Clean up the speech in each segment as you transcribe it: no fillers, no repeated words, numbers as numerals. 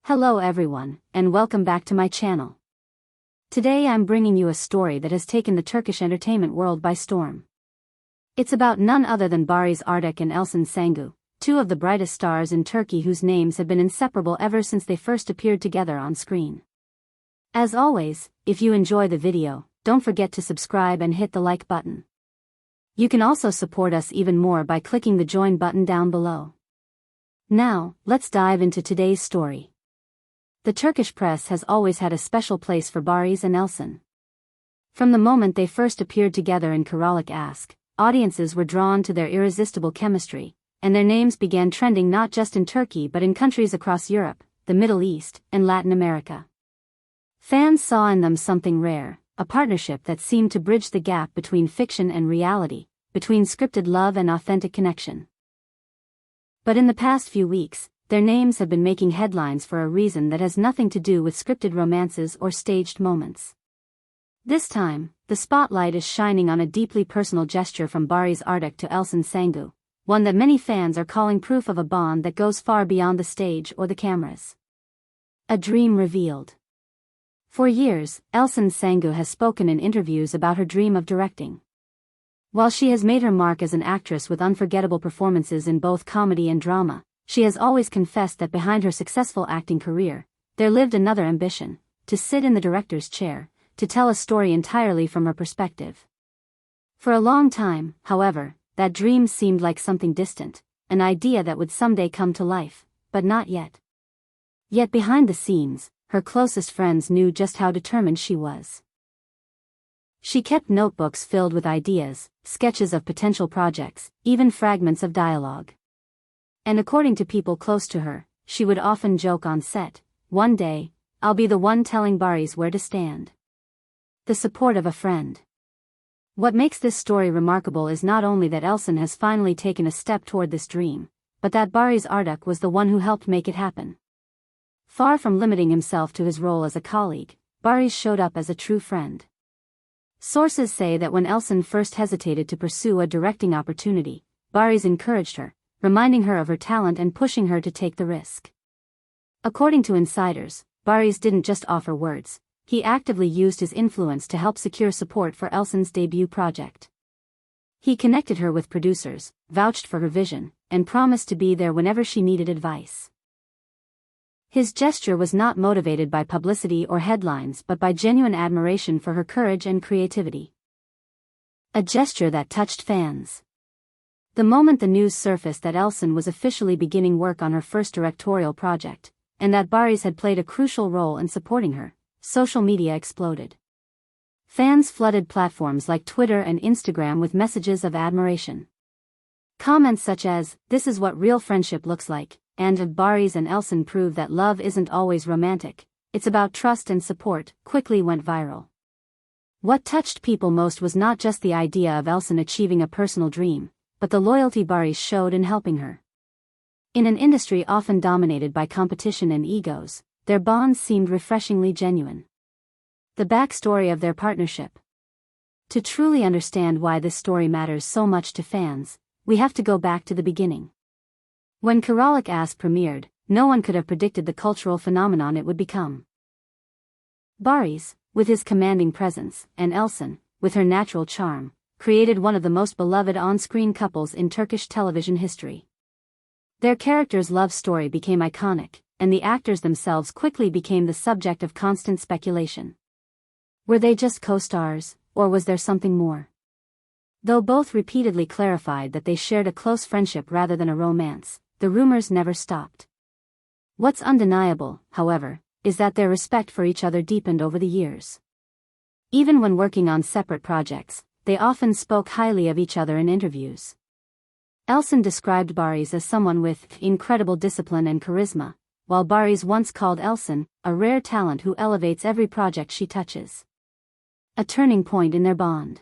Hello everyone, and welcome back to my channel. Today I'm bringing you a story that has taken the Turkish entertainment world by storm. It's about none other than Baris Arduç and Elcin Sangu, two of the brightest stars in Turkey whose names have been inseparable ever since they first appeared together on screen. As always, if you enjoy the video, don't forget to subscribe and hit the like button. You can also support us even more by clicking the join button down below. Now, let's dive into today's story. The Turkish press has always had a special place for Baris and Elcin. From the moment they first appeared together in Critic, audiences were drawn to their irresistible chemistry, and their names began trending not just in Turkey but in countries across Europe, the Middle East, and Latin America. Fans saw in them something rare, a partnership that seemed to bridge the gap between fiction and reality, between scripted love and authentic connection. But in the past few weeks, their names have been making headlines for a reason that has nothing to do with scripted romances or staged moments. This time, the spotlight is shining on a deeply personal gesture from Baris Arduç to Elcin Sangu, one that many fans are calling proof of a bond that goes far beyond the stage or the cameras. A dream revealed. For years, Elcin Sangu has spoken in interviews about her dream of directing. While she has made her mark as an actress with unforgettable performances in both comedy and drama, she has always confessed that behind her successful acting career, there lived another ambition: to sit in the director's chair, to tell a story entirely from her perspective. For a long time, however, that dream seemed like something distant, an idea that would someday come to life, but not yet. Yet behind the scenes, her closest friends knew just how determined she was. She kept notebooks filled with ideas, sketches of potential projects, even fragments of dialogue. And according to people close to her, she would often joke on set, "One day, I'll be the one telling Baris where to stand." The support of a friend. What makes this story remarkable is not only that Elcin has finally taken a step toward this dream, but that Baris Arduç was the one who helped make it happen. Far from limiting himself to his role as a colleague, Baris showed up as a true friend. Sources say that when Elcin first hesitated to pursue a directing opportunity, Baris encouraged her, reminding her of her talent and pushing her to take the risk. According to insiders, Baris didn't just offer words, he actively used his influence to help secure support for Elcin's debut project. He connected her with producers, vouched for her vision, and promised to be there whenever she needed advice. His gesture was not motivated by publicity or headlines but by genuine admiration for her courage and creativity. A gesture that touched fans. The moment the news surfaced that Elcin was officially beginning work on her first directorial project, and that Baris had played a crucial role in supporting her, social media exploded. Fans flooded platforms like Twitter and Instagram with messages of admiration. Comments such as, "This is what real friendship looks like," and "Baris and Elcin prove that love isn't always romantic, it's about trust and support," quickly went viral. What touched people most was not just the idea of Elcin achieving a personal dream, but the loyalty Baris showed in helping her. In an industry often dominated by competition and egos, their bond seemed refreshingly genuine. The backstory of their partnership. To truly understand why this story matters so much to fans, we have to go back to the beginning. When critic premiered, no one could have predicted the cultural phenomenon it would become. Baris, with his commanding presence, and Elcin, with her natural charm, created one of the most beloved on-screen couples in Turkish television history. Their characters' love story became iconic, and the actors themselves quickly became the subject of constant speculation. Were they just co-stars, or was there something more? Though both repeatedly clarified that they shared a close friendship rather than a romance, the rumors never stopped. What's undeniable, however, is that their respect for each other deepened over the years. Even when working on separate projects, they often spoke highly of each other in interviews. Elcin described Baris as someone with incredible discipline and charisma, while Baris once called Elcin a rare talent who elevates every project she touches. A turning point in their bond.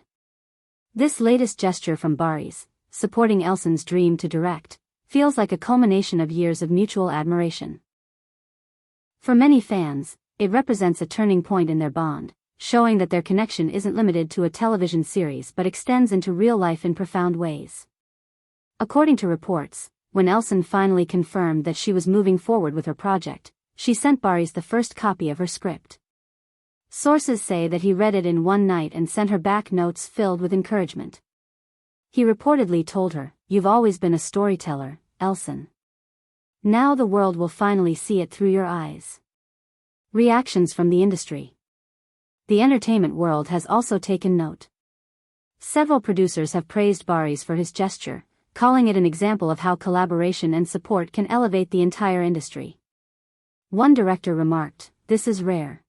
This latest gesture from Baris, supporting Elcin's dream to direct, feels like a culmination of years of mutual admiration. For many fans, it represents a turning point in their bond, showing that their connection isn't limited to a television series but extends into real life in profound ways. According to reports, when Elcin finally confirmed that she was moving forward with her project, she sent Baris the first copy of her script. Sources say that he read it in one night and sent her back notes filled with encouragement. He reportedly told her, "You've always been a storyteller, Elcin. Now the world will finally see it through your eyes." Reactions from the industry. The entertainment world has also taken note. Several producers have praised Baris for his gesture, calling it an example of how collaboration and support can elevate the entire industry. One director remarked, "This is rare.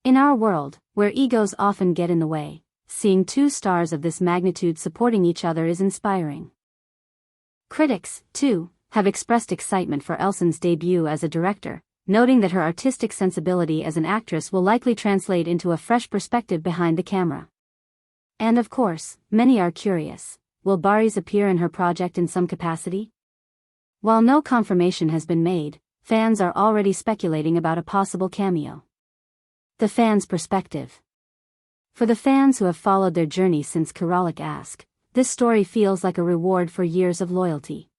In our world, where egos often get in the way, seeing two stars of this magnitude supporting each other is inspiring." Critics, too, have expressed excitement for Elcin's debut as a director, noting that her artistic sensibility as an actress will likely translate into a fresh perspective behind the camera. And of course, many are curious, will Baris appear in her project in some capacity? While no confirmation has been made, fans are already speculating about a possible cameo. The fans' perspective. For the fans who have followed their journey since Critic Ask, this story feels like a reward for years of loyalty.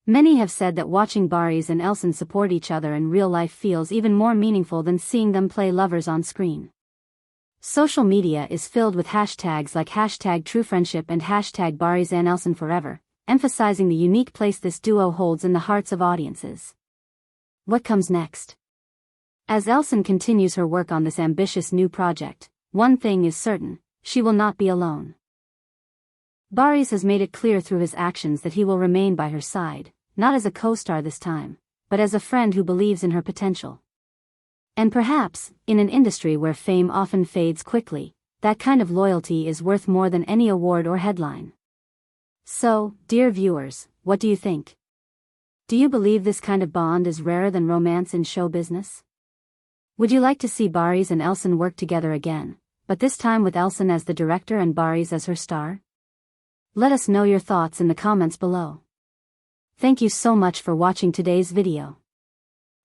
Many have said that watching Baris and Elcin support each other in real life feels even more meaningful than seeing them play lovers on screen. Social media is filled with hashtags like #TrueFriendship and #Baris and Elcin Forever, emphasizing the unique place this duo holds in the hearts of audiences. What comes next? As Elcin continues her work on this ambitious new project, one thing is certain, she will not be alone. Baris has made it clear through his actions that he will remain by her side, not as a co-star this time, but as a friend who believes in her potential. And perhaps, in an industry where fame often fades quickly, that kind of loyalty is worth more than any award or headline. So, dear viewers, what do you think? Do you believe this kind of bond is rarer than romance in show business? Would you like to see Baris and Elcin work together again, but this time with Elcin as the director and Baris as her star? Let us know your thoughts in the comments below. Thank you so much for watching today's video.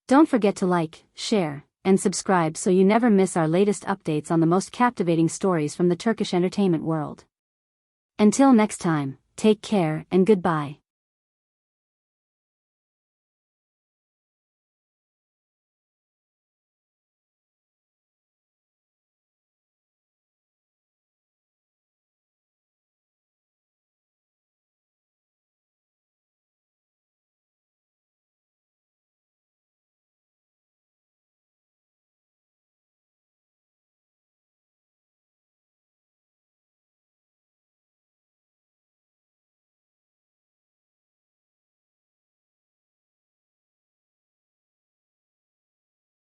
Don't forget to like, share, and subscribe so you never miss our latest updates on the most captivating stories from the Turkish entertainment world. Until next time, take care and goodbye.